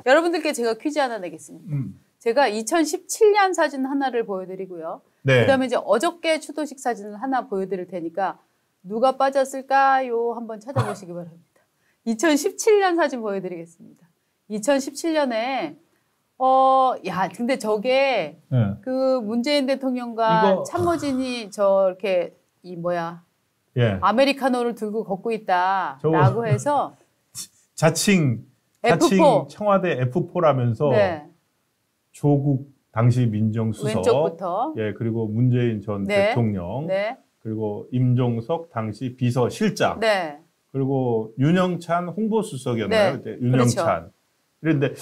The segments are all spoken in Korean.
여러분들께 제가 퀴즈 하나 내겠습니다. 제가 2017년 사진 하나를 보여드리고요. 네. 그다음에 이제 어저께 추도식 사진을 하나 보여드릴 테니까 누가 빠졌을까요? 한번 찾아보시기 바랍니다. 2017년 사진 보여드리겠습니다. 2017년에 근데 저게 네. 그 문재인 대통령과 참모진이 저렇게 예. 아메리카노를 들고 걷고 있다라고 해서 자칭 F4. 청와대 F4라면서 네. 조국 당시 민정수석, 왼쪽부터. 예, 그리고 문재인 전 네. 대통령, 네. 그리고 임종석 당시 비서실장, 네. 그리고 윤영찬 홍보수석이었나요? 네. 그때 윤영찬. 그렇죠. 그런데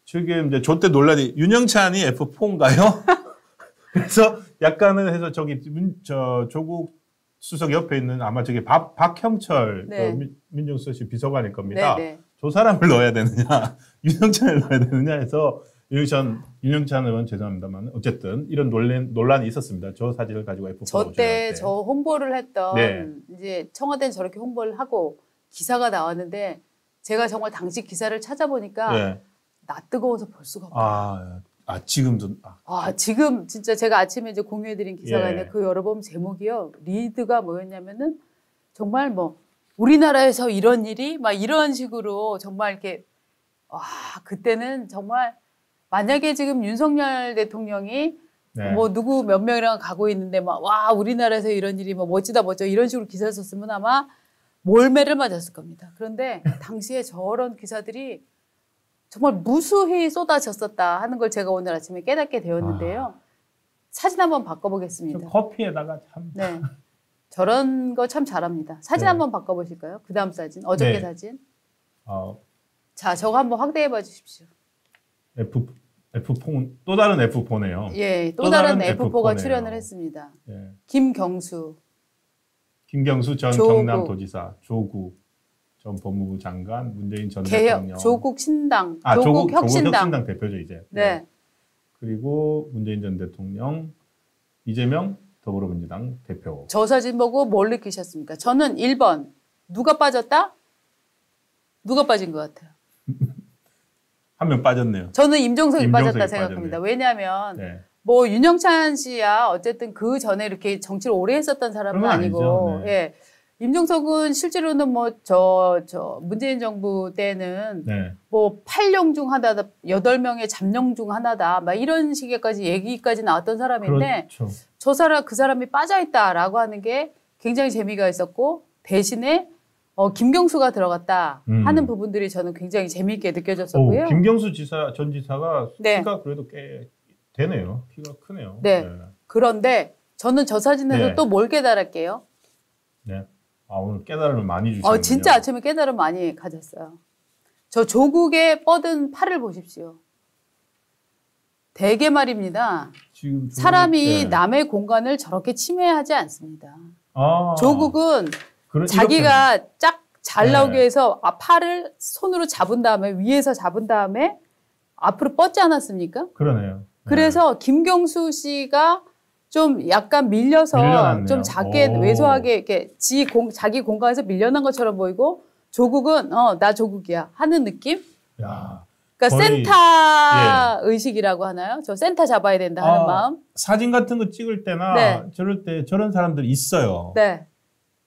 지금 이제 저때 논란이 윤영찬이 F4인가요? 그래서 약간은 해서 조국 수석 옆에 있는 아마 저게 박형철 네. 그 민정수석실 비서관일 겁니다. 네, 네. 저 사람을 넣어야 되느냐, 윤영찬을 넣어야 되느냐 해서 윤영찬 의원 죄송합니다만 어쨌든 이런 논란이 있었습니다. 저 사진을 가지고 F4 저 때 저 홍보를 했던 네. 이제 청와대는 저렇게 홍보를 하고 기사가 나왔는데 제가 정말 당시 기사를 찾아보니까 네. 나 뜨거워서 볼 수가 없어요. 지금도 지금 진짜 제가 아침에 이제 공유해드린 기사가 예. 있는데 그 여러분 제목이요. 리드가 뭐였냐면은 정말 우리나라에서 이런 일이 막 이런 식으로 정말 이렇게 그때는 정말 만약에 지금 윤석열 대통령이 네. 누구 몇 명이랑 가고 있는데 우리나라에서 이런 일이 멋지다 이런 식으로 기사를 썼으면 아마 몰매를 맞았을 겁니다. 그런데 당시에 저런 기사들이 정말 무수히 쏟아졌었다 하는 걸 제가 오늘 아침에 깨닫게 되었는데요. 사진 한번 바꿔보겠습니다. 커피에다가 참. 네. 저런 거 참 잘합니다. 사진 네. 한번 바꿔보실까요? 그 다음 사진, 어저께 네. 사진. 어, 자, 저거 한번 확대해봐 주십시오. F4, 또 다른 F4네요. 예, 또 다른 F4가 F4네요. 출연을 했습니다. 예. 김경수 전 조국. 경남도지사, 조국 전 법무부 장관, 문재인 전 개혁, 대통령. 조국 신당, 조국 혁신당. 혁신당 대표죠 이제. 네. 그리고 문재인 전 대통령, 이재명 더불어민주당 대표. 저 사진 보고 뭘 느끼셨습니까? 저는 1번. 누가 빠졌다? 누가 빠진 것 같아요? 한 명 빠졌네요. 저는 임종석이 임종석이 빠졌다 생각합니다. 빠졌네요. 왜냐하면 네. 윤영찬 씨야 어쨌든 그 전에 이렇게 정치를 오래 했었던 사람은 그건 아니고 아니죠. 네. 예. 임종석은 실제로는 문재인 정부 때는 네. 8령 중 하나다, 8명의 잠룡 중 하나다, 막 이런 식의까지 얘기까지 나왔던 사람인데, 그렇죠. 그 사람이 빠져있다라고 하는 게 굉장히 재미가 있었고, 대신에, 김경수가 들어갔다 하는 부분들이 저는 굉장히 재미있게 느껴졌었고요. 김경수 전 지사가 네. 키가 그래도 꽤 되네요. 키가 크네요. 네. 그런데 저는 저 사진에서 네. 또 뭘 깨달았게요? 네. 오늘 깨달음을 많이 주시는군요. 진짜 아침에 깨달음 많이 가졌어요. 저 조국의 뻗은 팔을 보십시오. 되게 말입니다. 지금 사람이 네. 남의 공간을 저렇게 침해하지 않습니다. 조국은 이렇게는. 자기가 쫙 잘 네. 나오기 위해서 팔을 손으로 잡은 다음에 위에서 잡은 다음에 앞으로 뻗지 않았습니까? 그러네요. 네. 그래서 김경수 씨가 좀 약간 밀려났네요. 좀 작게 왜소하게 이렇게 자기 공간에서 밀려난 것처럼 보이고 조국은 나 조국이야 하는 느낌? 야, 그러니까 거의, 센터 의식이라고 하나요? 저 센터 잡아야 된다 하는 마음. 사진 같은 거 찍을 때나 네. 저럴 때 저런 사람들이 있어요. 네.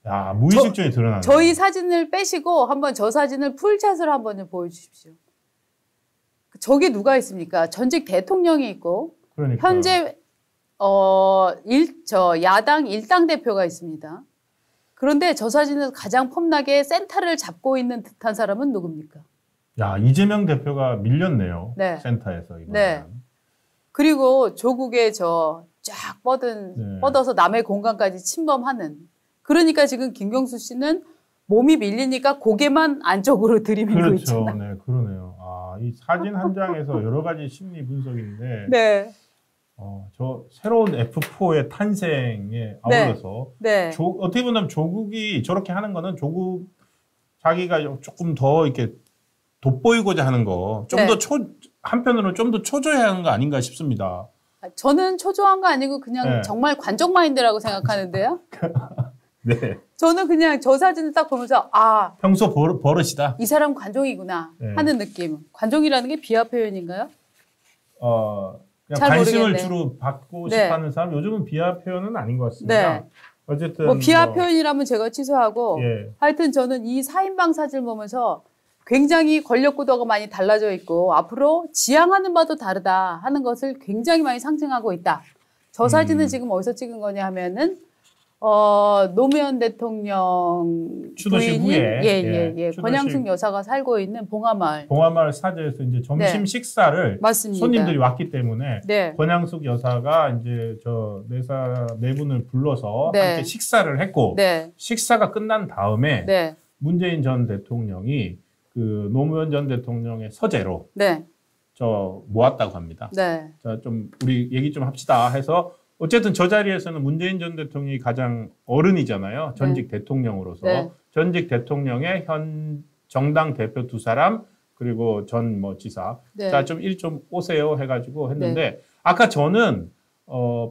야, 무의식 중에 드러나는. 저희 사진을 빼시고 한번 저 사진을 풀샷으로 한번 좀 보여주십시오. 저기 누가 있습니까? 전직 대통령이 있고 그러니까. 현재 야당 일당 대표가 있습니다. 그런데 저 사진에서 가장 폼나게 센터를 잡고 있는 듯한 사람은 누굽니까? 야, 이재명 대표가 밀렸네요. 네. 센터에서 이번에는. 네. 그리고 조국의 쫙 뻗어서 남의 공간까지 침범하는. 그러니까 지금 김경수 씨는 몸이 밀리니까 고개만 안쪽으로 들이밀고 그렇죠. 있잖아요. 네, 그러네요. 이 사진 한 장에서 여러 가지 심리 분석인데. 네. 저 새로운 F4의 탄생에 아울러서 네. 어떻게 보면 조국이 저렇게 하는 거는 조국 자기가 조금 더 이렇게 돋보이고자 하는 거, 좀 더 한편으로는 좀 더 초조해야 하는 거 아닌가 싶습니다. 저는 초조한 거 아니고 그냥 네. 정말 관종 마인드라고 생각하는데요. 네. 저는 그냥 저 사진을 딱 보면서 아, 평소 버릇이다. 이 사람 관종이구나 네. 하는 느낌. 관종이라는 게 비하 표현인가요? 그냥 잘 관심을 모르겠네. 주로 받고 네. 싶어하는 사람 요즘은 비하 표현은 아닌 것 같습니다. 네. 어쨌든 뭐 비하 표현이라면 제가 취소하고 예. 하여튼 저는 이 4인방 사진을 보면서 굉장히 권력 구도가 많이 달라져 있고 앞으로 지향하는 바도 다르다 하는 것을 굉장히 많이 상징하고 있다. 저 사진은 지금 어디서 찍은 거냐 하면은 노무현 대통령 추도식 부인인 후에 예. 추도식 권양숙 여사가 살고 있는 봉하마을. 봉화마을 사저에서 이제 점심 네. 식사를 맞습니다. 손님들이 왔기 때문에 네. 권양숙 여사가 이제 저 네 분을 불러서 네. 함께 식사를 했고 네. 식사가 끝난 다음에 네. 문재인 전 대통령이 그 노무현 전 대통령의 서재로 네. 저 모았다고 합니다. 네. 자, 좀 우리 얘기 좀 합시다 해서 어쨌든 저 자리에서는 문재인 전 대통령이 가장 어른이잖아요. 전직 대통령으로서. 네. 전직 대통령의 현 정당 대표 2사람 그리고 전 뭐 지사. 네. 자, 좀 오세요 해가지고 했는데 아까 저는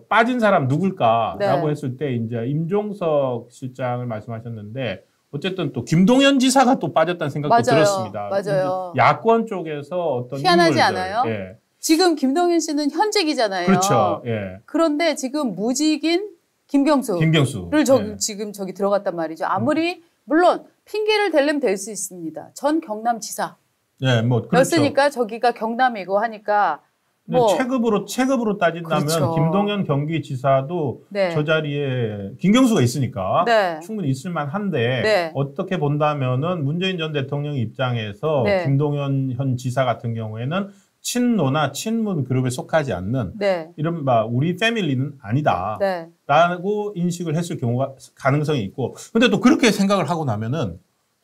빠진 사람 누굴까라고 네. 했을 때 이제 임종석 실장을 말씀하셨는데 어쨌든 또 김동연 지사가 또 빠졌다는 생각도 맞아요. 들었습니다. 맞아요. 야권 쪽에서 어떤 희한하지 인물들, 않아요? 예. 지금 김동연 씨는 현직이잖아요. 그렇죠. 예. 그런데 지금 무직인 김경수를 김경수. 예. 지금 저기 들어갔단 말이죠. 아무리 물론 핑계를 대려면 될 수 있습니다. 전 경남지사 예, 뭐 그렇죠. 였으니까 저기가 경남이고 하니까 뭐 체급으로 따진다면 그렇죠. 김동연 경기지사도 네. 저 자리에 김경수가 있으니까 네. 충분히 있을 만한데 네. 어떻게 본다면은 문재인 전 대통령 입장에서 네. 김동연 현 지사 같은 경우에는 친노나 친문 그룹에 속하지 않는 네. 이른바 우리 패밀리는 아니다. 네. 라고 인식을 했을 경우가 가능성이 있고 근데 또 그렇게 생각을 하고 나면은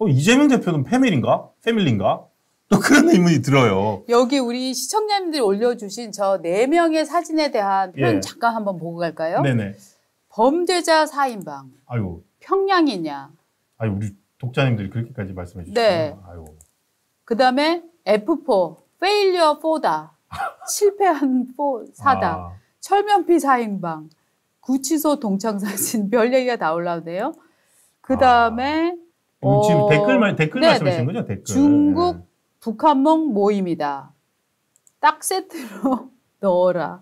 이재명 대표는 패밀리인가? 또 그런 의문이 들어요. 여기 우리 시청자님들이 올려주신 저 4명의 사진에 대한 표현 예. 잠깐 한번 보고 갈까요? 네네. 범죄자 4인방 아유, 평양이냐 우리 독자님들이 그렇게까지 말씀해 주시죠. 네. 아유. 그 다음에 F4 failure 4다 실패한 4다 아, 철면피 4인방 구치소 동창사진 별 얘기가 다 올라오네요. 그 다음에 지금 댓글 네네. 말씀하시는 거죠? 댓글. 중국 네. 북한몽 모임이다. 딱 세트로 넣어라.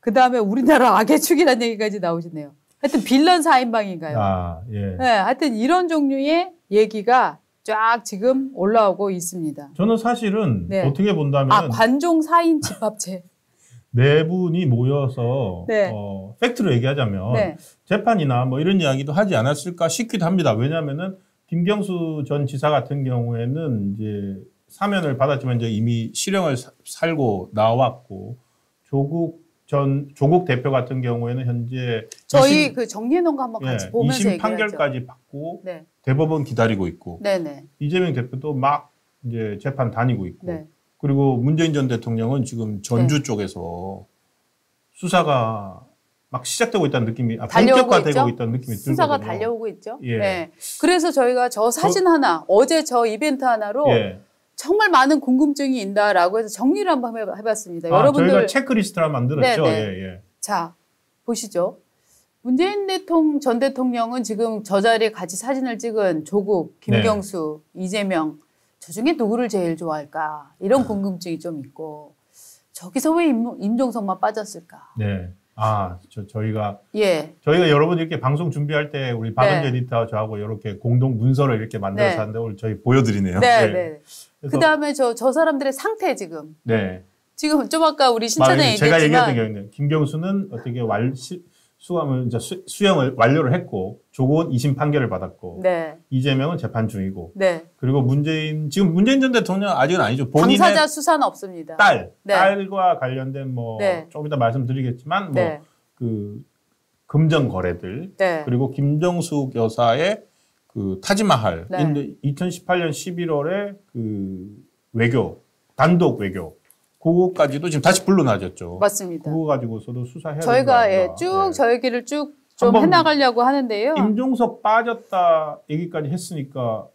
그 다음에 우리나라 악의 축이라는 얘기까지 나오시네요. 하여튼 빌런 4인방인가요? 아, 예. 네, 하여튼 이런 종류의 얘기가 쫙 지금 올라오고 있습니다. 저는 사실은 네. 어떻게 본다면 관종 4인 집합체. 네 분이 모여서 네. 팩트로 얘기하자면 네. 재판이나 뭐 이런 이야기도 하지 않았을까 싶기도 합니다. 왜냐하면은 김경수 전 지사 같은 경우에는 이제 사면을 받았지만 이제 이미 실형을 살고 나왔고 조국 대표 같은 경우에는 현재 저희 그 정리해놓은 거 한번 같이 보면서 2심 얘기하죠. 판결까지 받고 네. 대법원 기다리고 있고 네네. 이재명 대표도 막 이제 재판 다니고 있고 네. 그리고 문재인 전 대통령은 지금 전주 네. 쪽에서 수사가 막 시작되고 있다는 느낌이 달려오고 본격화되고 있죠? 있다는 느낌이 들거든요. 수사가 달려오고 있죠. 예. 네. 그래서 저희가 저 사진 하나, 어제 저 이벤트 하나로 예. 정말 많은 궁금증이 있다라고 해서 정리를 한번 해봤습니다. 저희가 여러분들 체크리스트를 만들었죠. 네, 네. 예, 예. 자 보시죠. 문재인 전 대통령은 지금 저 자리에 같이 사진을 찍은 조국, 김경수, 이재명 저 중에 누구를 제일 좋아할까 이런 궁금증이 좀 있고 저기서 왜 임종석만 빠졌을까? 네. 저희가 예. 여러분 이렇게 방송 준비할 때 우리 박은재 네. 에디터와 저하고 이렇게 공동 문서를 이렇게 만들어서 네. 하는데 오늘 저희 보여드리네요. 네, 네. 네. 그래서- 그 다음에 저 사람들의 상태 지금 좀 아까 우리 신천에 제가 얘기했던 얘기했지만 경우는 김경수는 어떻게 수감을 이제 수형을 완료를 했고 조국은 2심 판결을 받았고 네, 이재명은 재판 중이고 네. 그리고 지금 문재인 전 대통령 아직은 아니죠. 본인의 당사자 수사는 없습니다. 네. 네. 딸과 관련된 네. 좀 이따 말씀드리겠지만 네, 그 금전 거래들 네, 그리고 김정숙 여사의 그 타지마할 네. 2018년 11월에 그 단독 외교 그거까지도 지금 다시 불러나졌죠. 맞습니다. 그거 가지고서도 수사해야 저희가 된다. 쭉 저 얘기를 쭉 좀 한번 해나가려고 하는데요. 임종석 빠졌다 얘기까지 했으니까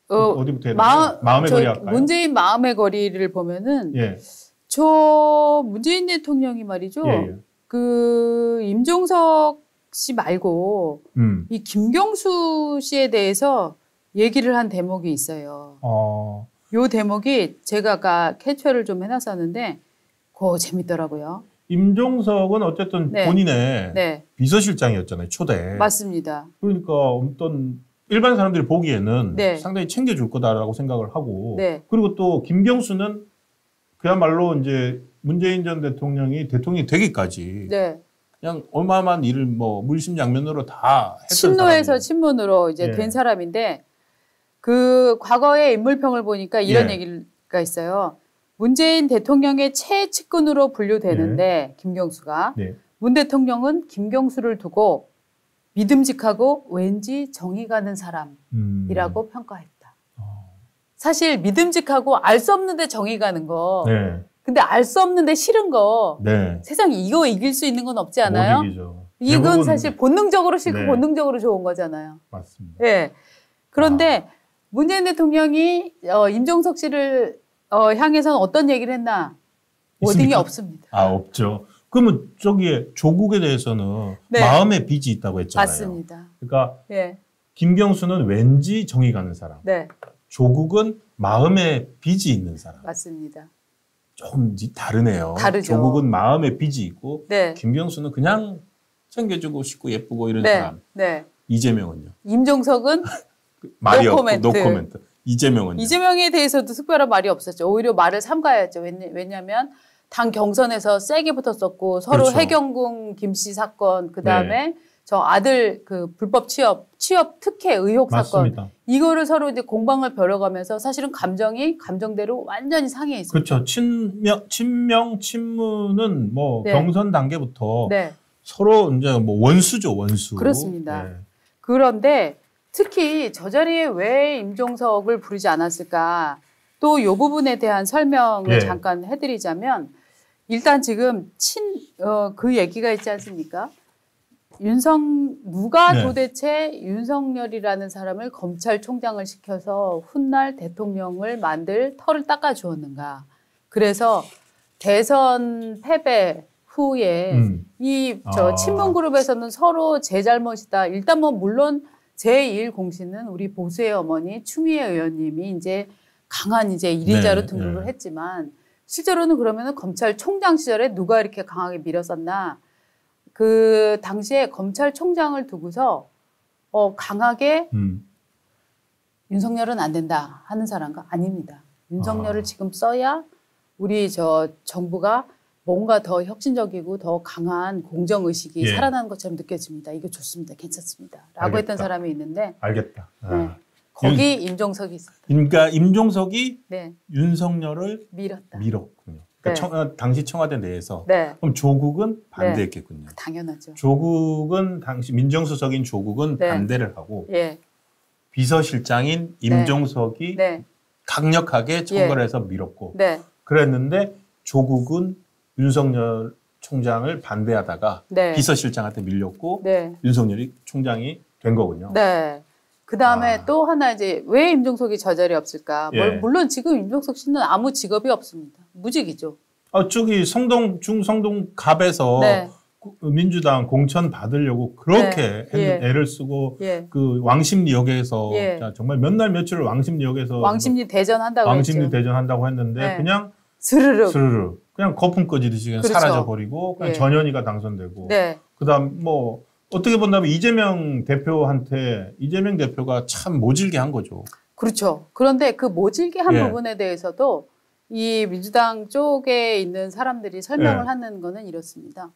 어디부터 해야 되나요? 마음의 거리 할까요? 문재인 마음의 거리를 보면은 예. 저 문재인 대통령이 말이죠. 예, 예. 그 임종석 씨 말고 이 김경수 씨에 대해서 얘기를 한 대목이 있어요. 요 대목이 제가 아까 캡처를 좀 해놨었는데 그거 재밌더라고요. 임종석은 어쨌든 네. 본인의 네. 비서실장이었잖아요, 초대. 맞습니다. 그러니까 어떤 일반 사람들이 보기에는 네. 상당히 챙겨줄 거다라고 생각을 하고, 네. 그리고 또 김경수는 그야말로 이제 문재인 전 대통령이 되기까지 네. 그냥 얼마만 일을 뭐 물심양면으로 다 했던 친노에서 사람이에요. 친문으로 이제 예. 된 사람인데 그 과거의 인물평을 보니까 이런 예. 얘기가 있어요. 문재인 대통령의 최측근으로 분류되는데 김경수가 네. 문 대통령은 김경수를 두고 믿음직하고 왠지 정이 가는 사람이라고 평가했다. 사실 믿음직하고 알 수 없는데 정이 가는 거. 네. 근데 알 수 없는데 싫은 거. 네. 세상에 이거 이길 수 있는 건 없지 않아요? 못 이기죠. 이건 대부분 사실 본능적으로 싫고 네. 본능적으로 좋은 거잖아요. 맞습니다. 예. 그런데 문재인 대통령이 임종석 씨를 향해서는 어떤 얘기를 했나? 워딩이 있습니까? 없습니다. 없죠. 그러면 저기에 조국에 대해서는 네. 마음의 빚이 있다고 했잖아요. 맞습니다. 그러니까 예. 김경수는 왠지 정이 가는 사람. 네. 조국은 마음의 빚이 있는 사람. 맞습니다. 조금 다르네요. 다르죠. 조국은 마음의 빚이 있고 네. 김경수는 그냥 챙겨주고 싶고 예쁘고 이런 네. 사람. 네. 이재명은요? 임종석은 말이 노 없고 코멘트. 노 코멘트. 이재명은요? 이재명에 대해서도 특별한 말이 없었죠. 오히려 말을 삼가야죠. 왜냐하면 당 경선에서 세게 붙었었고 서로 그렇죠. 해경궁 김씨 사건 그다음에 저 아들 그 불법 취업 특혜 의혹 맞습니다. 사건 이거를 서로 이제 공방을 벼려가면서 사실은 감정대로 완전히 상해 있어요. 그렇죠. 친문은 뭐 네. 경선 단계부터 네. 서로 이제 뭐 원수죠, 원수. 그렇습니다. 네. 그런데 특히 저 자리에 왜 임종석을 부르지 않았을까? 또 이 부분에 대한 설명을 예. 잠깐 해드리자면 일단 지금 그 얘기가 있지 않습니까? 누가 네. 도대체 윤석열이라는 사람을 검찰총장을 시켜서 훗날 대통령을 만들 터를 닦아주었는가. 그래서 대선 패배 후에 친문그룹에서는 서로 제 잘못이다. 일단 뭐 물론 제1공신은 우리 보수의 어머니 추미애 의원님이 이제 강한 이제 1인자로 등극을 했지만 실제로는 그러면은 검찰총장 시절에 누가 이렇게 강하게 밀었었나. 그 당시에 검찰총장을 두고서 강하게 윤석열은 안 된다 하는 사람과 아닙니다. 윤석열을 지금 써야 우리 저 정부가 뭔가 더 혁신적이고 더 강한 공정의식이 살아나는 것처럼 느껴집니다. 이거 좋습니다. 괜찮습니다. 라고 알겠다. 했던 사람이 있는데 알겠다. 네. 거기 임종석이 있습니다. 그러니까 임종석이 네. 윤석열을 밀었다. 밀었군요. 그러니까 당시 청와대 내에서. 네. 그럼 조국은 반대했겠군요. 당연하죠. 조국은 당시 민정수석인 조국은 네. 반대를 하고 예. 비서실장인 임종석이 네. 강력하게 청구를 해서 밀었고 네. 그랬는데 조국은 윤석열 총장을 반대하다가 네. 비서실장한테 밀렸고 네. 윤석열이 총장이 된 거군요. 네. 그 다음에 또 하나 이제 왜 임종석이 저 자리에 없을까? 물론 지금 임종석 씨는 아무 직업이 없습니다. 무직이죠. 저기 중성동 갑에서 네. 민주당 공천 받으려고 그렇게 예. 애를 쓰고 예. 그 왕십리역에서 예. 정말 몇 날 며칠을 왕십리역에서 왕십리 대전한다고 왕십리 했죠. 대전한다고 했는데 네. 그냥 스르르. 그냥 거품 꺼지듯이 그냥 그렇죠. 사라져 버리고 그냥 예. 전현희가 당선되고 네. 그다음 뭐 어떻게 본다면 이재명 대표가 참 모질게 한 거죠. 그렇죠. 그런데 그 모질게 한 예. 부분에 대해서도 이 민주당 쪽에 있는 사람들이 설명을 예. 하는 거는 이렇습니다.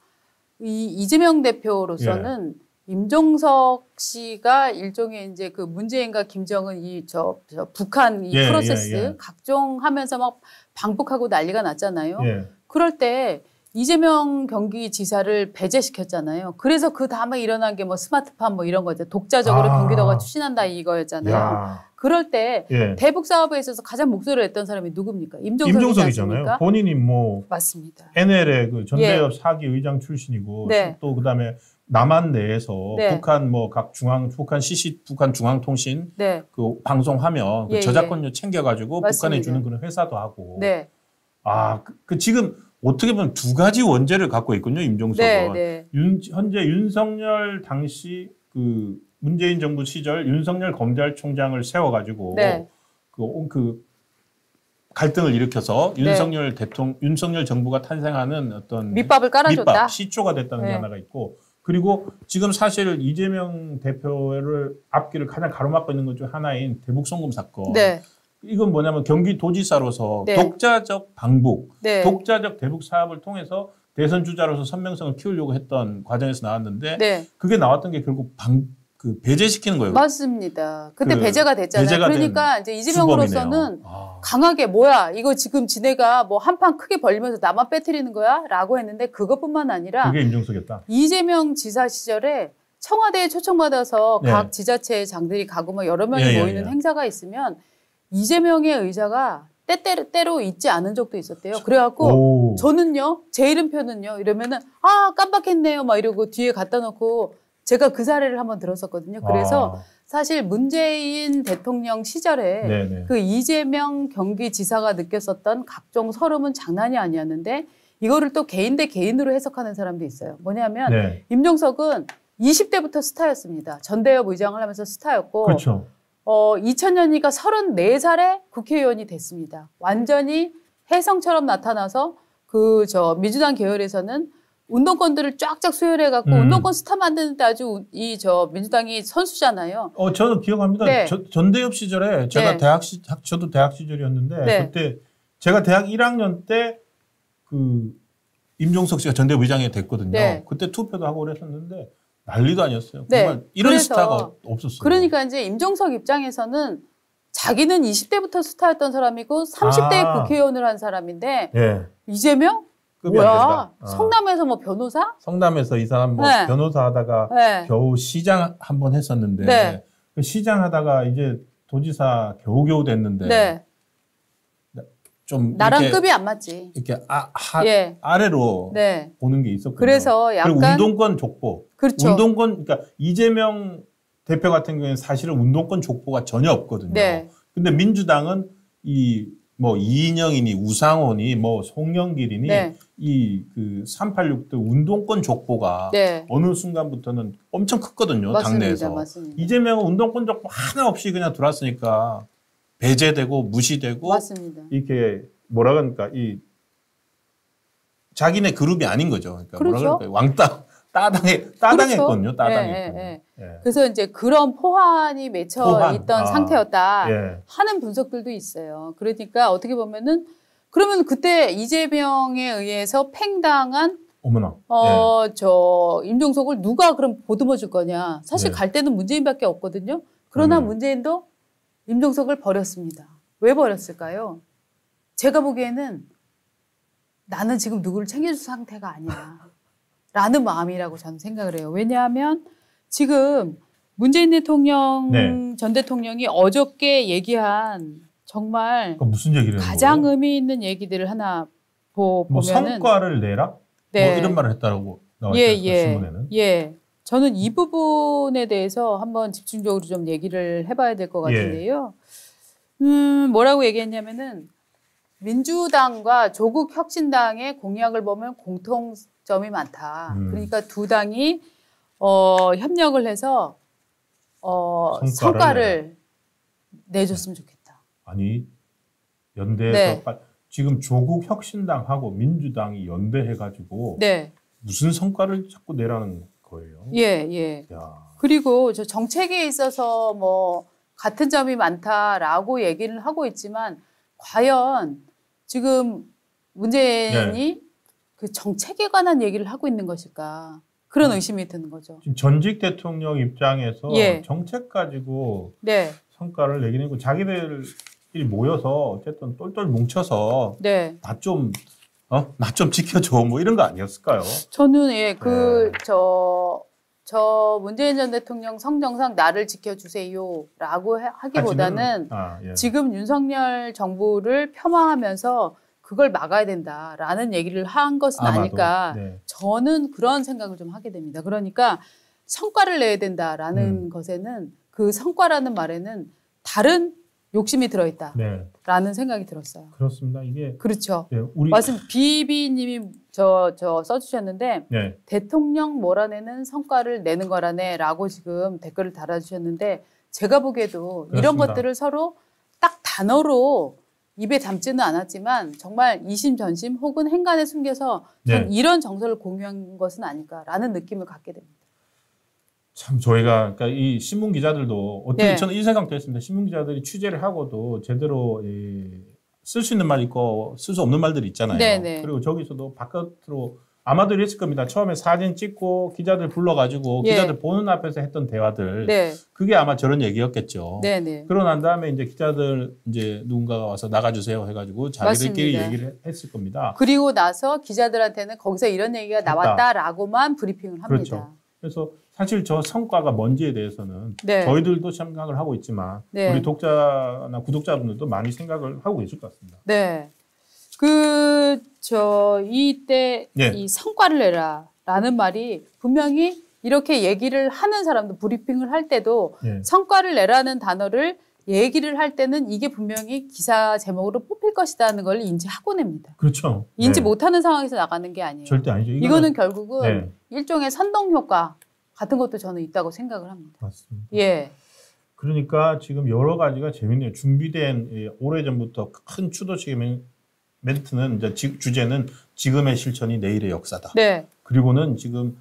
이 이재명 대표로서는 예. 임종석 씨가 일종의 이제 그 문재인과 김정은 저 북한 이 예, 프로세스 예, 예. 각종 하면서 막 방북하고 난리가 났잖아요. 예. 그럴 때 이재명 경기지사를 배제시켰잖아요. 그래서 그 다음에 일어난 게 뭐 스마트팜 뭐 이런 거죠. 독자적으로 경기도가 추진한다 이거였잖아요. 야. 그럴 때 예. 대북 사업에 있어서 가장 목소리를 냈던 사람이 누굽니까? 임종석이지 임종석이잖아요. 않습니까? 본인이 뭐 맞습니다. NL의 그 전대협 4기 의장 출신이고 네. 또 그다음에 남한 내에서 네. 북한 뭐 각 북한 북한 중앙통신 네. 그 방송 화면 예, 그 저작권료 챙겨가지고 맞습니다. 북한에 주는 그런 회사도 하고 네. 지금 어떻게 보면 두 가지 원죄를 갖고 있군요, 임종석은. 네. 현재 윤석열 당시 그 문재인 정부 시절 윤석열 검찰총장을 세워가지고 네. 그 갈등을 일으켜서 네. 윤석열 정부가 탄생하는 어떤 밑밥을 깔아줬다. 밑밥, 시초가 됐다는 게 네. 하나가 있고, 그리고 지금 사실 이재명 대표를 앞길을 가장 가로막고 있는 것 중 하나인 대북송금 사건. 네. 이건 뭐냐면 경기도지사로서 네. 독자적 방북, 네. 독자적 대북 사업을 통해서 대선 주자로서 선명성을 키우려고 했던 과정에서 나왔는데 네. 그게 나왔던 게 결국 배제시키는 거예요. 맞습니다. 그때 그 배제가 됐잖아요. 배제가 그러니까 이제 이재명으로서는 강하게 뭐야 이거 지금 지네가 뭐 한판 크게 벌리면서 나만 빼뜨리는 거야? 라고 했는데 그것뿐만 아니라 그게 임종석이었다. 이재명 지사 시절에 청와대에 초청받아서 네. 각 지자체 장들이 가고 뭐 여러 명이 모이는 행사가 있으면 이재명의 의사가 때때로 있지 않은 적도 있었대요. 그래갖고 저는요, 제 이름표는요 이러면은 아 깜빡했네요 막 이러고 뒤에 갖다 놓고 제가 그 사례를 한번 들었었거든요. 그래서 사실 문재인 대통령 시절에 네네. 그 이재명 경기지사가 느꼈었던 각종 서름은 장난이 아니었는데 이거를 또 개인 대 개인으로 해석하는 사람도 있어요. 뭐냐면 네. 임종석은 20대부터 스타였습니다. 전대협 의장을 하면서 스타였고 그렇죠. 2000년이니까 34살에 국회의원이 됐습니다. 완전히 혜성처럼 나타나서 민주당 계열에서는 운동권들을 쫙쫙 수혈해갖고 운동권 스타 만드는데 아주 민주당이 선수잖아요. 저는 기억합니다. 네. 전대협 시절에 제가 네. 저도 대학 시절이었는데 네. 그때 제가 대학 1학년 때 그 임종석 씨가 전대협 의장이 됐거든요. 네. 그때 투표도 하고 그랬었는데 난리도 아니었어요. 네. 정말 이런 스타가 없었어요. 그러니까 이제 임종석 입장에서는 자기는 20대부터 스타였던 사람이고 30대에 국회의원을 한 사람인데 예. 이재명? 뭐야? 성남에서 뭐 변호사? 성남에서 이 사람 뭐 네. 변호사 하다가 네. 겨우 시장 한번 했었는데 네. 그 시장 하다가 이제 도지사 겨우겨우 됐는데 네. 좀 나랑 이렇게, 급이 안 맞지. 이렇게 예. 아래로 네. 보는 게 있었거든요. 그래서 약간 그리고 운동권 족보. 그렇죠. 그러니까 이재명 대표 같은 경우에는 사실은 운동권 족보가 전혀 없거든요. 네. 근데 민주당은 뭐 이인영이니 우상호니 뭐 송영길이니 네. 그 386대 운동권 족보가 네. 어느 순간부터는 엄청 컸거든요. 맞습니다. 당내에서. 맞습니다. 이재명은 운동권 족보 하나 없이 그냥 들어왔으니까 배제되고 무시되고 맞습니다. 이렇게 뭐라 그러니까 자기네 그룹이 아닌 거죠. 그러니까 그렇죠. 뭐라 그럴까요? 따당했거든요. 그렇죠. 따당했거든요. 예. 예. 그래서 이제 그런 포환이 맺혀 있던 상태였다 예. 하는 분석들도 있어요. 그러니까 어떻게 보면은 그러면 그때 이재명에 의해서 팽당한 어머나. 임종석을 누가 그럼 보듬어 줄 거냐. 사실 네. 갈 때는 문재인밖에 없거든요. 그러나 문재인도 임종석을 버렸습니다. 왜 버렸을까요? 제가 보기에는 나는 지금 누구를 챙겨줄 상태가 아니야. 라는 마음이라고 저는 생각을 해요. 왜냐하면 지금 문재인 대통령, 네. 전 대통령이 어저께 얘기한 정말 무슨 얘기를 가장 의미 있는 얘기들을 하나 뭐 보면은 성과를 내라? 네. 뭐 이런 말을 했다라고 나왔죠. 신문에는. 예. 저는 이 부분에 대해서 한번 집중적으로 좀 얘기를 해봐야 될 것 같은데요. 뭐라고 얘기했냐면은 민주당과 조국혁신당의 공약을 보면 공통점이 많다. 그러니까 두 당이 협력을 해서 성과를 내줬으면 좋겠다. 아니 연대에서 지금 조국혁신당하고 민주당이 연대해가지고 무슨 성과를 자꾸 내라는 거예요? 예. 야. 그리고 저 정책에 있어서 뭐 같은 점이 많다라고 얘기를 하고 있지만 과연 지금 문재인이 그 정책에 관한 얘기를 하고 있는 것일까? 그런 의심이 드는 거죠. 지금 전직 대통령 입장에서 정책 가지고 성과를 내긴 했고 자기들끼리 모여서 어쨌든 똘똘 뭉쳐서 나 좀 지켜줘 뭐 이런 거 아니었을까요? 저는 저 문재인 전 대통령 성정상 나를 지켜주세요라고 하기보다는 지금 윤석열 정부를 폄하하면서 그걸 막아야 된다라는 얘기를 한 것은 아닐까. 저는 그런 생각을 좀 하게 됩니다. 그러니까 성과를 내야 된다라는 것에는 그 성과라는 말에는 다른 욕심이 들어있다. 네. 라는 생각이 들었어요. 그렇습니다. 이게 그렇죠. 네, 우리 말씀 비비님이 저 써주셨는데 네. 대통령 몰아내는 성과를 내는 거라네라고 지금 댓글을 달아주셨는데 제가 보기에도 이런 그렇습니다. 것들을 서로 딱 단어로 입에 담지는 않았지만 정말 이심전심 혹은 행간에 숨겨서 전 네. 이런 정서를 공유한 것은 아닐까라는 느낌을 갖게 됩니다. 참 저희가 그러니까 이 신문 기자들도 어떻게 네. 저는 이 생각도 했습니다. 신문 기자들이 취재를 하고도 제대로 쓸 수 있는 말 있고 쓸 수 없는 말들이 있잖아요. 네네. 그리고 저기서도 바깥으로 아마도 이랬을 겁니다. 처음에 사진 찍고 기자들 불러가지고 예. 기자들 보는 앞에서 했던 대화들 네, 그게 아마 저런 얘기였겠죠. 네네. 그러고 난 다음에 이제 기자들 이제 누군가가 와서 나가주세요 해가지고 자기들끼리 맞습니다. 얘기를 했을 겁니다. 그리고 나서 기자들한테는 거기서 이런 얘기가 나왔다라고만 브리핑을 합니다. 그렇죠. 그래서 사실 저 성과가 뭔지에 대해서는 네. 저희들도 생각을 하고 있지만 네. 우리 독자나 구독자분들도 많이 생각을 하고 계실 것 같습니다. 네. 이때 네. 이 성과를 내라라는 말이 분명히 이렇게 얘기를 하는 사람도 브리핑을 할 때도 네. 성과를 내라는 단어를 얘기를 할 때는 이게 분명히 기사 제목으로 뽑힐 것이라는 걸 인지하고 냅니다. 그렇죠. 인지 네. 못하는 상황에서 나가는 게 아니에요. 절대 아니죠. 이거는 결국은 네. 일종의 선동 효과 같은 것도 저는 있다고 생각을 합니다. 맞습니다. 예. 그러니까 지금 여러 가지가 재밌네요. 준비된 오래전부터 큰 추도식의 멘트는 이제 주제는 지금의 실천이 내일의 역사다. 네. 그리고는 지금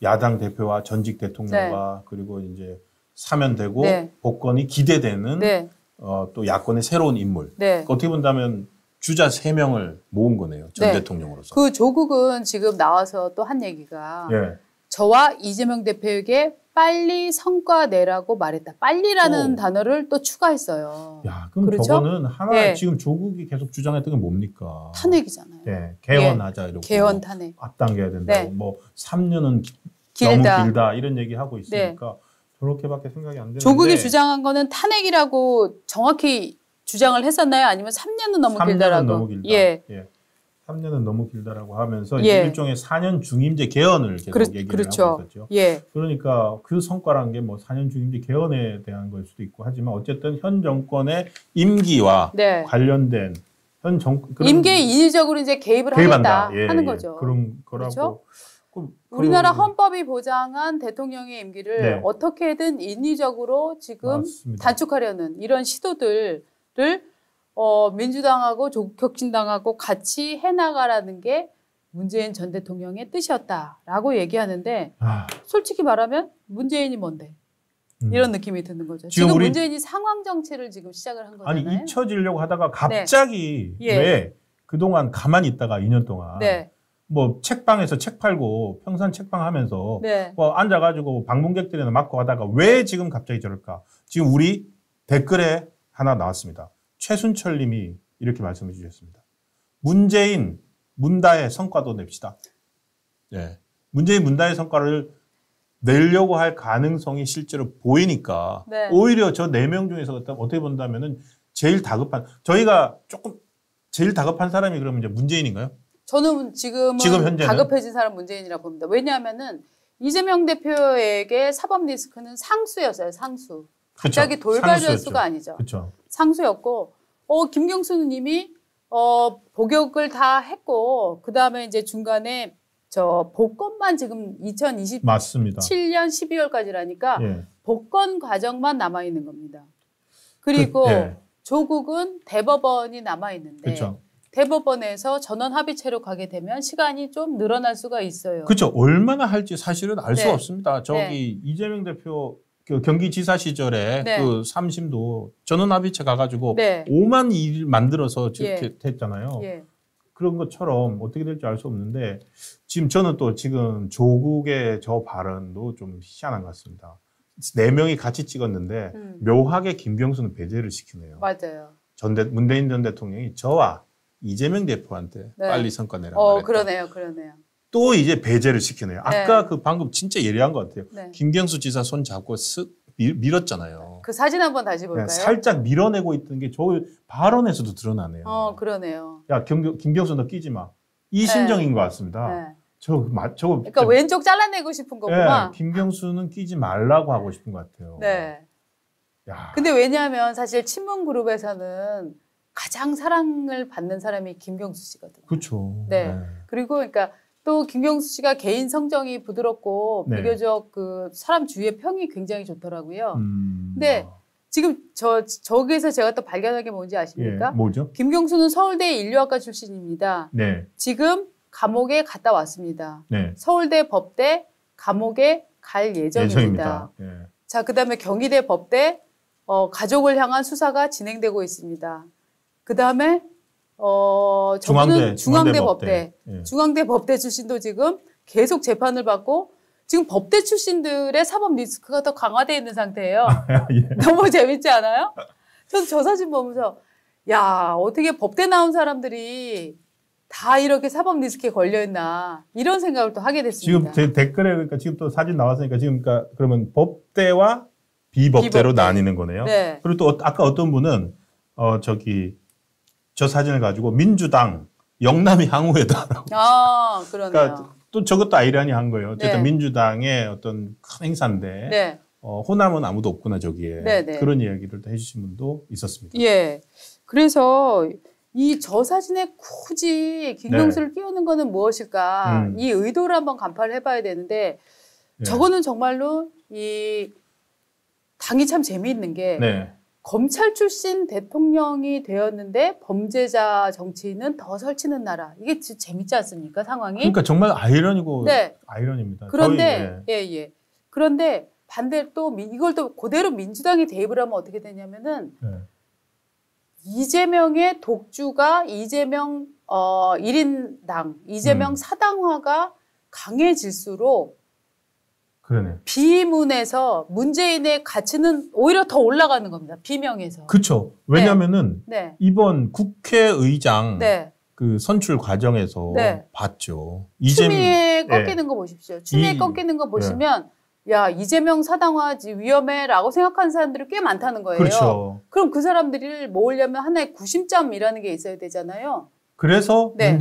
야당 대표와 전직 대통령과 그리고 이제 사면되고 네. 복권이 기대되는 네. 또 야권의 새로운 인물. 네. 어떻게 본다면 주자 3명을 모은 거네요. 전 네. 대통령으로서. 그 조국은 지금 나와서 또 한 얘기가 예. 저와 이재명 대표에게 빨리 성과 내라고 말했다. 빨리라는 오. 단어를 또 추가했어요. 야, 그럼 그렇죠? 저거는 하나 네. 지금 조국이 계속 주장했던 게 뭡니까? 탄핵이잖아요. 예, 개헌하자 이러고. 개헌 탄핵. 앞당겨야 된다고. 네. 뭐 3년은 길다. 너무 길다 이런 얘기 하고 있으니까 저렇게밖에 생각이 안 되는데. 조국이 주장한 거는 탄핵이라고 정확히 주장을 했었나요? 아니면 3년은 너무 3년은 길다라고? 너무 길다. 예. 3년은 너무 길다라고 하면서 예. 이제 일종의 4년 중임제 개헌을 계속 얘기를 그렇죠. 하고 있었죠. 예. 그러니까 그 성과란 게 뭐 4년 중임제 개헌에 대한 걸 수도 있고 하지만 어쨌든 현 정권의 임기와 네. 관련된 현 정권 임기에 인위적으로 이제 개입을 하겠다 하는 거죠. 그런 거라고. 그렇죠? 그- 우리나라 헌법이 보장한 대통령의 임기를 네. 어떻게든 인위적으로 지금 맞습니다. 단축하려는 이런 시도들을 민주당하고 혁신당하고 같이 해나가라는 게 문재인 전 대통령의 뜻이었다라고 얘기하는데 아, 솔직히 말하면 문재인이 뭔데? 이런 느낌이 드는 거죠. 지금 지금 우리- 문재인이 상황 정치를 지금 시작을 한 아니 거잖아요. 잊혀지려고 하다가 갑자기 예. 왜 그동안 가만히 있다가 2년 동안 네, 뭐 책방에서 책 팔고 평산 책방 하면서 네, 뭐 앉아가지고 방문객들이나 맞고 하다가 왜 지금 갑자기 저럴까? 지금 우리 댓글에 하나 나왔습니다. 최순철 님이 이렇게 말씀해 주셨습니다. 문재인, 문다의 성과도 냅시다. 예. 문재인, 문다의 성과를 내려고 할 가능성이 실제로 보이니까 네. 오히려 저 4명 중에서 어떻게 본다면은 제일 다급한, 저희가 조금 제일 다급한 사람이 그러면 이제 문재인인가요? 저는 지금 현재는? 다급해진 사람 문재인이라고 봅니다. 왜냐하면은 이재명 대표에게 사법 리스크는 상수였어요. 상수. 갑자기 돌발 전수가 아니죠. 그렇죠. 상수였고, 김경수 님이 복역을 다 했고, 그 다음에 이제 중간에 복권만 지금 2027년 맞습니다. 12월까지라니까 예. 복권 과정만 남아 있는 겁니다. 그리고 예. 조국은 대법원이 남아 있는데 그렇죠. 대법원에서 전원 합의체로 가게 되면 시간이 좀 늘어날 수가 있어요. 그렇죠. 얼마나 할지 사실은 알 수 네. 없습니다. 저기 이재명 대표 그 경기지사 시절에 네. 그 3심도 전원 합의체 가가지고 네. 5만 일 만들어서 예. 했잖아요. 예. 그런 것처럼 어떻게 될지 알 수 없는데 지금 저는 또 지금 조국의 저 발언도 좀 희한한 것 같습니다. 4명이 같이 찍었는데 묘하게 김경수는 배제를 시키네요. 맞아요. 문재인 전 대통령이 저와 이재명 대표한테 네. 빨리 성과 내라고 말했다. 그러네요. 또 이제 배제를 시키네요. 아까 네. 그 방금 진짜 예리한 것 같아요. 네. 김경수 지사 손 잡고 쓱 밀었잖아요. 그 사진 한번 다시 볼까요? 살짝 밀어내고 있던 게 저 발언에서도 드러나네요. 그러네요. 야, 김경수 너 끼지 마. 이 심정인 것 같습니다. 네. 저거 그러니까 왼쪽 잘라내고 싶은 거구만. 김경수는 끼지 말라고 하고 싶은 것 같아요. 네. 야. 근데 왜냐하면 사실 친문 그룹에서는 가장 사랑을 받는 사람이 김경수 씨거든요. 그렇죠. 네. 그리고 그러니까 또 김경수 씨가 개인 성정이 부드럽고 네. 비교적 그 사람 주위의 평이 굉장히 좋더라고요. 근데 아. 지금 저기에서 제가 또 발견한 게 뭔지 아십니까? 예, 뭐죠? 김경수는 서울대 인류학과 출신입니다. 네. 지금 감옥에 갔다 왔습니다. 네. 서울대 법대 감옥에 갈 예정입니다. 예. 자, 그다음에 경희대 법대 가족을 향한 수사가 진행되고 있습니다. 그다음에 저분은 중앙대 법대. 예. 중앙대 법대 출신도 지금 계속 재판을 받고 지금 법대 출신들의 사법 리스크가 더 강화되어 있는 상태예요. 예. 너무 재밌지 않아요? 저도 저 사진 보면서 야, 어떻게 법대 나온 사람들이 다 이렇게 사법 리스크에 걸려있나 이런 생각을 또 하게 됐습니다. 지금 제 댓글에 그러니까 지금 또 사진 나왔으니까 지금 그러니까 그러면 법대와 비법대로 비법대. 나뉘는 거네요. 네. 그리고 또 아까 어떤 분은 저 사진을 가지고 민주당 영남이 항우회다라고. 아, 그러네요. 그러니까 또 저것도 아이러니한 거예요. 어쨌든 네. 민주당의 어떤 큰 행사인데 네. 호남은 아무도 없구나 저기에. 네, 네. 그런 이야기를 또 해주신 분도 있었습니다. 예. 그래서 저 사진에 굳이 김경수를 띄우는 거는 무엇일까? 이 의도를 한번 간파를 해봐야 되는데 네. 저거는 정말로 이 당이 참 재미있는 게 네. 검찰 출신 대통령이 되었는데 범죄자 정치인은 더 설치는 나라. 이게 진짜 재밌지 않습니까? 상황이. 그러니까 정말 아이러니고 네. 아이러니입니다. 그런데 예. 그런데 반대 또 이걸 또 그대로 민주당이 대입을 하면 어떻게 되냐면은 네. 이재명의 독주가 이재명 1인당, 이재명 사당화가 강해질수록 그러네. 비문에서 문재인의 가치는 오히려 더 올라가는 겁니다. 비명에서. 그렇죠. 왜냐면은 네. 이번 국회의장 네. 그 선출 과정에서 네. 봤죠. 추미애 꺾이는 거 보십시오. 추미애 꺾이는 거 보시면 야, 이재명 사당화지 위험해라고 생각하는 사람들이 꽤 많다는 거예요. 그렇죠. 그럼 그 사람들을 모으려면 하나의 구심점이라는 게 있어야 되잖아요. 그래서 네.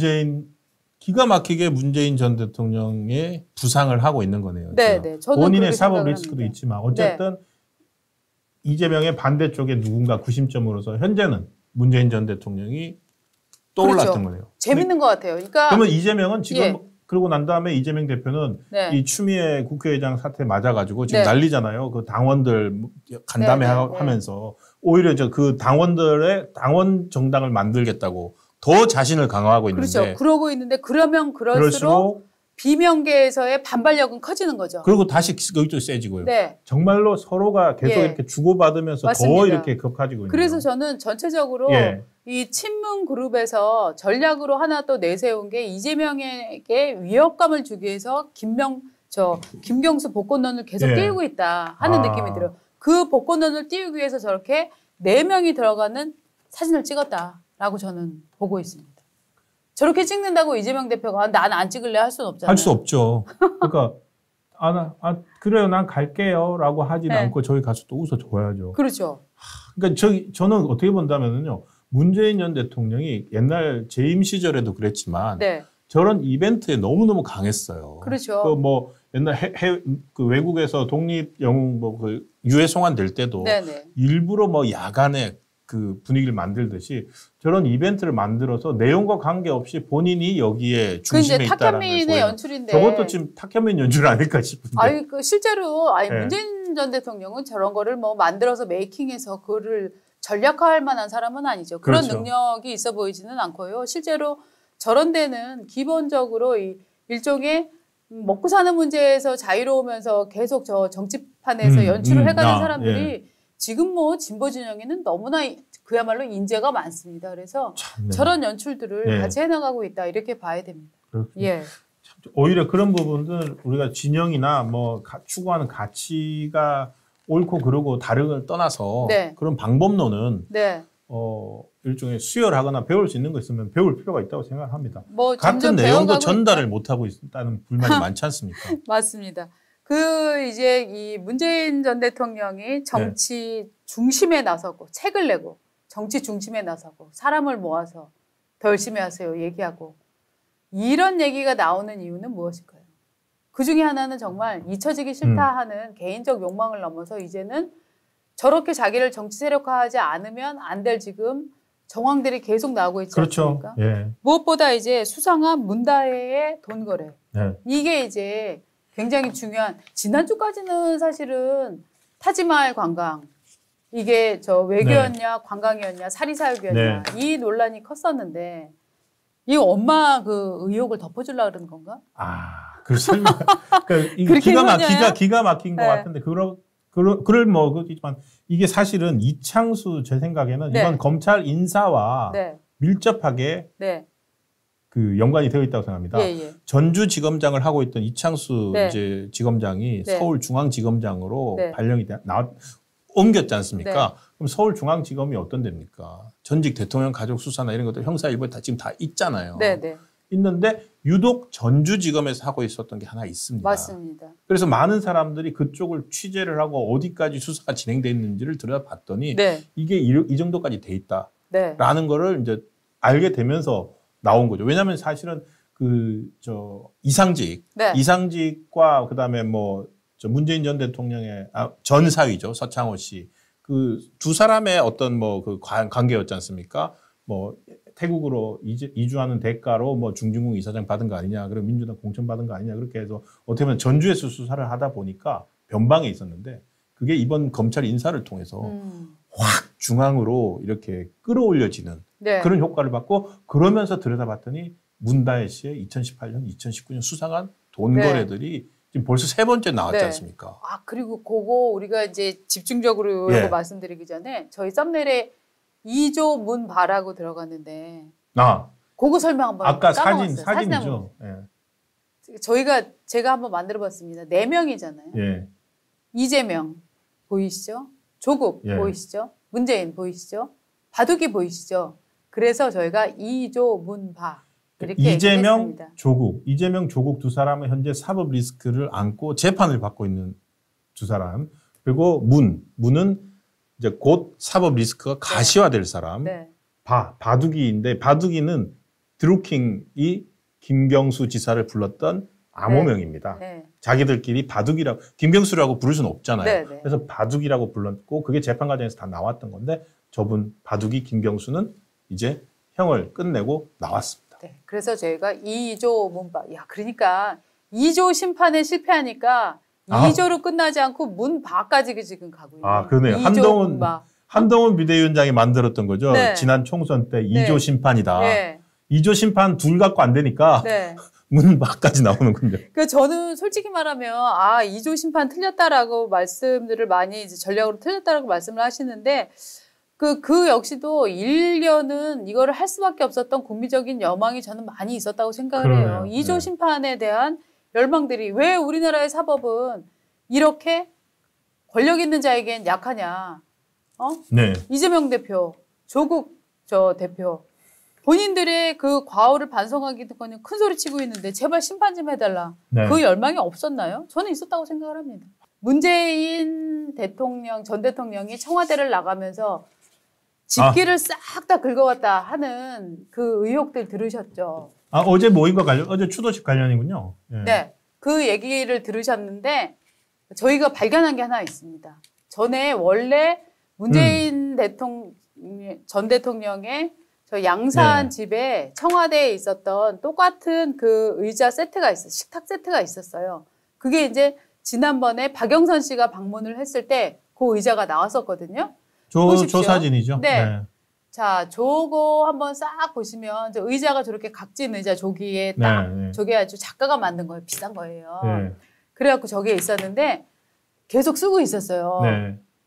기가 막히게 문재인 전 대통령의 부상을 하고 있는 거네요. 네, 네. 저는 본인의 그렇게 사법 생각을 리스크도 합니다. 있지만 어쨌든 이재명의 반대쪽에 누군가 구심점으로서 현재는 문재인 전 대통령이 떠올랐던 그렇죠. 거네요. 재밌는 것 같아요. 그러니까 그러면 이재명은 지금 예. 그러고 난 다음에 이재명 대표는 네. 이 추미애 국회의장 사태 맞아가지고 지금 네. 난리잖아요. 그 당원들 간담회 네, 네, 하면서 오히려 그 당원들의 당원 정당을 만들겠다고 더 자신을 강화하고 있는데. 그렇죠. 그러고 있는데 그러면 그럴수록 비명계에서의 반발력은 커지는 거죠. 그리고 다시 여기도 세지고요. 네. 정말로 서로가 계속 예. 이렇게 주고받으면서 맞습니다. 더 이렇게 격해지고 있는 그래서 거예요. 저는 전체적으로 예. 이 친문 그룹에서 전략으로 하나 또 내세운 게 이재명에게 위협감을 주기 위해서 김경수 복권론을 계속 예. 띄우고 있다 하는 느낌이 들어요. 그 복권론을 띄우기 위해서 저렇게 4명이 들어가는 사진을 찍었다라고 저는 보고 있습니다. 저렇게 찍는다고 이재명 대표가 난 안 찍을래 할 수는 없잖아요. 할 수 없죠. 그러니까 그래요, 난 갈게요라고 하진 네. 않고 저희 가서 또 웃어줘야죠. 그렇죠. 그러니까 저는 어떻게 본다면은요, 문재인 전 대통령이 옛날 재임 시절에도 그랬지만 네. 저런 이벤트에 너무너무 강했어요. 그렇죠. 그 뭐 옛날 그 외국에서 독립 영웅 그 유해 송환될 때도 네네. 일부러 뭐 야간에 그 분위기를 만들듯이 저런 이벤트를 만들어서 내용과 관계없이 본인이 여기에 중심에 있다는 탁현민의 거예요. 연출인데. 저것도 지금 탁현민 연출 아닐까 싶은데. 실제로 네. 문재인 전 대통령은 저런 거를 뭐 만들어서 메이킹해서 그거를 전략화할 만한 사람은 아니죠. 그런 그렇죠. 능력이 있어 보이지는 않고요. 실제로 저런 데는 기본적으로 일종의 먹고 사는 문제에서 자유로우면서 계속 저 정치판에서 연출을 해가는 사람들이 예. 지금 뭐 진보 진영에는 너무나 그야말로 인재가 많습니다. 그래서 참, 네. 저런 연출들을 네. 같이 해나가고 있다 이렇게 봐야 됩니다. 그렇군요. 예. 오히려 그런 부분들 우리가 진영이나 뭐 추구하는 가치가 옳고 그르고 다른 걸 떠나서 네. 그런 방법론은 네. 일종의 수혈하거나 배울 수 있는 거 있으면 배울 필요가 있다고 생각합니다. 뭐 같은 점점 내용도 배워가고 전달을 있다. 못하고 있다는 불만이 많지 않습니까? 맞습니다. 이제 이 문재인 전 대통령이 정치 네. 중심에 나서고 책을 내고 정치 중심에 나서고 사람을 모아서 더 열심히 하세요 얘기하고 이런 얘기가 나오는 이유는 무엇일까요? 그 중에 하나는 정말 잊혀지기 싫다 하는 개인적 욕망을 넘어서 이제는 저렇게 자기를 정치 세력화하지 않으면 안 될 지금 정황들이 계속 나오고 있지 그렇죠. 않습니까? 예. 무엇보다 이제 수상한 문다혜의 돈 거래. 네. 이게 이제 굉장히 중요한, 지난주까지는 사실은 타지마할 관광, 이게 저 외교였냐 관광이었냐 사리사욕이었냐 이 논란이 컸었는데 이 엄마 그 의혹을 덮어주려고 그러는 건가? 그 설명. 그러니까 기가 막힌 것 같은데 그럴 뭐 그렇지만 이게 사실은 이창수 제 생각에는 이번 검찰 인사와 밀접하게 그 연관이 되어 있다고 생각합니다. 전주지검장을 하고 있던 이창수 이제 지검장이 서울중앙지검장으로 발령이 옮겼지 않습니까? 그럼 서울중앙지검이 어떤 데입니까? 전직 대통령 가족 수사나 이런 것들 형사 일부에 지금 다 있잖아요. 있는데 유독 전주지검에서 하고 있었던 게 하나 있습니다. 맞습니다. 그래서 많은 사람들이 그쪽을 취재를 하고 어디까지 수사가 진행돼 있는지를 들여다봤더니 이게 이 정도까지 돼 있다라는 거를 이제 알게 되면서 나온 거죠. 왜냐하면 사실은 이상직과 그다음에 문재인 전 대통령의 전 사위죠. 서창호 씨. 그 두 사람의 어떤 그 관계였지 않습니까? 태국으로 이주하는 대가로 중진국 이사장 받은 거 아니냐, 그리고 민주당 공천 받은 거 아니냐, 그렇게 해서 어떻게 보면 전주에서 수사를 하다 보니까 변방에 있었는데 그게 이번 검찰 인사를 통해서 확 중앙으로 이렇게 끌어올려지는 그런 효과를 받고 그러면서 들여다봤더니 문다혜 씨의 2018년, 2019년 수상한 돈 거래들이 지금 벌써 3번째 나왔지 않습니까? 그리고 그거 우리가 이제 집중적으로 이거 말씀드리기 전에 저희 썸네일에 2조 문바라고 들어갔는데 그거 설명 한번 아까 까먹었어요. 사진이죠. 제가 한번 만들어봤습니다. 4명이잖아요. 이재명 보이시죠? 조국 보이시죠? 문재인 보이시죠? 바둑이 보이시죠? 그래서 저희가 2조 문바 이렇게 이재명, 했습니다. 조국 두 사람은 현재 사법 리스크를 안고 재판을 받고 있는 두 사람. 그리고 문은 이제 곧 사법 리스크가 가시화될 사람. 바둑이인데 바둑이는 드루킹이 김경수 지사를 불렀던 암호명입니다. 자기들끼리 바둑이라고 김경수라고 부를 수는 없잖아요. 그래서 바둑이라고 불렀고 그게 재판 과정에서 다 나왔던 건데 저분 바둑이 김경수는 이제 형을 끝내고 나왔습니다. 그래서 저희가 2조 문바. 그러니까 2조 심판에 실패하니까 2조로 끝나지 않고 문바까지 지금 가고 있네요. 그러네요. 한동훈 비대위원장이 만들었던 거죠. 지난 총선 때 2조 심판이다. 2조 심판 둘 갖고 안 되니까 문바까지 나오는군요. 저는 솔직히 말하면 2조 심판 틀렸다라고 말씀들을 많이 이제 전략으로 틀렸다라고 말씀을 하시는데 그 역시도 1년은 이거를 할 수밖에 없었던 국민적인 여망이 저는 많이 있었다고 생각을 해요. 2조 심판에 대한 열망들이 왜 우리나라의 사법은 이렇게 권력 있는 자에겐 약하냐. 이재명 대표, 조국 대표 본인들의 그 과오를 반성하기는 큰 소리 치고 있는데 제발 심판 좀 해달라. 그 열망이 없었나요? 저는 있었다고 생각을 합니다. 문재인 전 대통령이 청와대를 나가면서 집기를 싹 다 긁어왔다 하는 그 의혹들 들으셨죠? 어제 모임과 어제 추도식 관련이군요. 그 얘기를 들으셨는데 저희가 발견한 게 하나 있습니다. 전에 원래 문재인 전 대통령의 저 양산 집에 청와대에 있었던 똑같은 그 의자 세트가 식탁 세트가 있었어요. 그게 이제 지난번에 박영선 씨가 방문을 했을 때 그 의자가 나왔었거든요. 저 사진이죠. 자, 저거 한번 싹 보시면 저 의자가 저렇게 각진 의자 저기에 저게 아주 작가가 만든 거예요. 비싼 거예요. 그래갖고 저기에 있었는데 계속 쓰고 있었어요.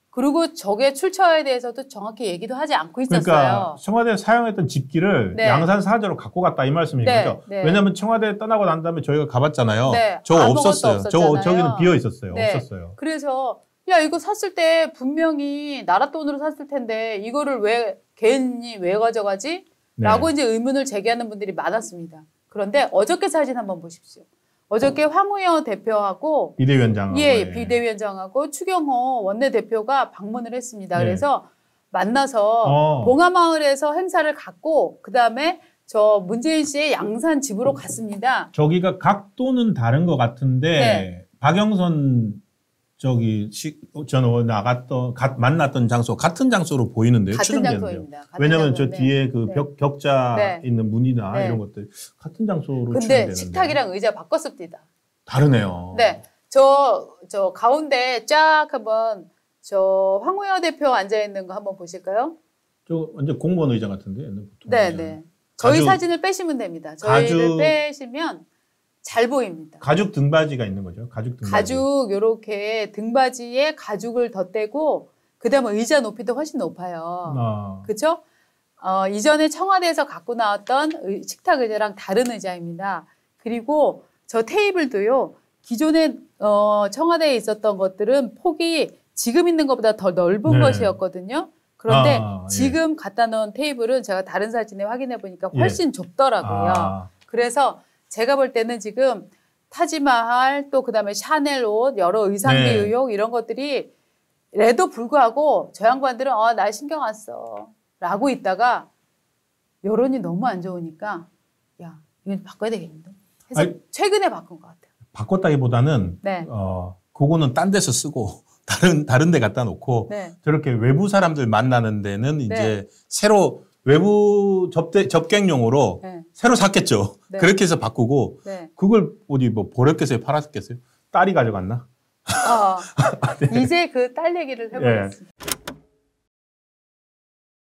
그리고 저게 출처에 대해서도 정확히 얘기도 하지 않고 있었어요. 그러니까 청와대에 사용했던 집기를 양산 사저로 갖고 갔다 이 말씀인 거죠. 왜냐하면 청와대 떠나고 난 다음에 저희가 가봤잖아요. 저거 없었어요. 저기는 비어 있었어요. 없었어요. 그래서 이거 샀을 때 분명히 나라 돈으로 샀을 텐데 이거를 왜 괜히 왜 가져가지? 라고 이제 의문을 제기하는 분들이 많았습니다. 그런데 어저께 사진 한번 보십시오. 어저께 황우여 대표하고 비대위원장하고 비대위원장하고 추경호 원내대표가 방문을 했습니다. 그래서 만나서 봉하마을에서 행사를 갖고 그다음에 저 문재인 씨의 양산 집으로 갔습니다. 저기가 각도는 다른 것 같은데 박영선 저는 만났던 장소 같은 장소로 보이는데요. 같은 추정되는데요. 장소입니다. 왜냐하면 저 장소인데. 뒤에 그 네. 격자 네. 있는 문이나 네. 이런 것들 같은 장소로 근데 추정되는데 식탁이랑 의자 바꿨습니다. 다르네요. 네. 저 가운데 쫙 한번 저 황우여 대표 앉아 있는 거 한번 보실까요? 저 완전 공무원 의자 같은데 보통. 네, 네. 저희 가죽- 사진을 빼시면 됩니다. 저희를 가죽- 빼시면 잘 보입니다. 가죽 등받이가 있는 거죠. 가죽 등받이. 가죽 요렇게 등받이에 가죽을 덧대고 그다음에 의자 높이도 훨씬 높아요. 아, 그렇죠? 이전에 청와대에서 갖고 나왔던 식탁 의자랑 다른 의자입니다. 그리고 저 테이블도요. 기존에 청와대에 있었던 것들은 폭이 지금 있는 것보다 더 넓은 네. 것이었거든요. 그런데 예. 지금 갖다 놓은 테이블은 제가 다른 사진에 확인해 보니까 훨씬 좁더라고요. 아, 그래서 제가 볼 때는 지금 타지마할 또 그다음에 샤넬 옷 여러 의상비 네. 의혹 이런 것들이 에도 불구하고 저 양반들은 나 신경 안 써 라고 있다가 여론이 너무 안 좋으니까 야 이건 바꿔야 되겠는데 해서 아니, 최근에 바꾼 것 같아요. 바꿨다기보다는 네. 그거는 딴 데서 쓰고 다른 데 갖다 놓고 네. 저렇게 외부 사람들 만나는 데는 이제 네. 새로 외부 접객용으로 네. 새로 샀겠죠. 네. 그렇게 해서 바꾸고 네. 그걸 어디 뭐 버렸겠어요? 팔았겠어요? 딸이 가져갔나? 이제 그 딸 얘기를 해보겠습니다.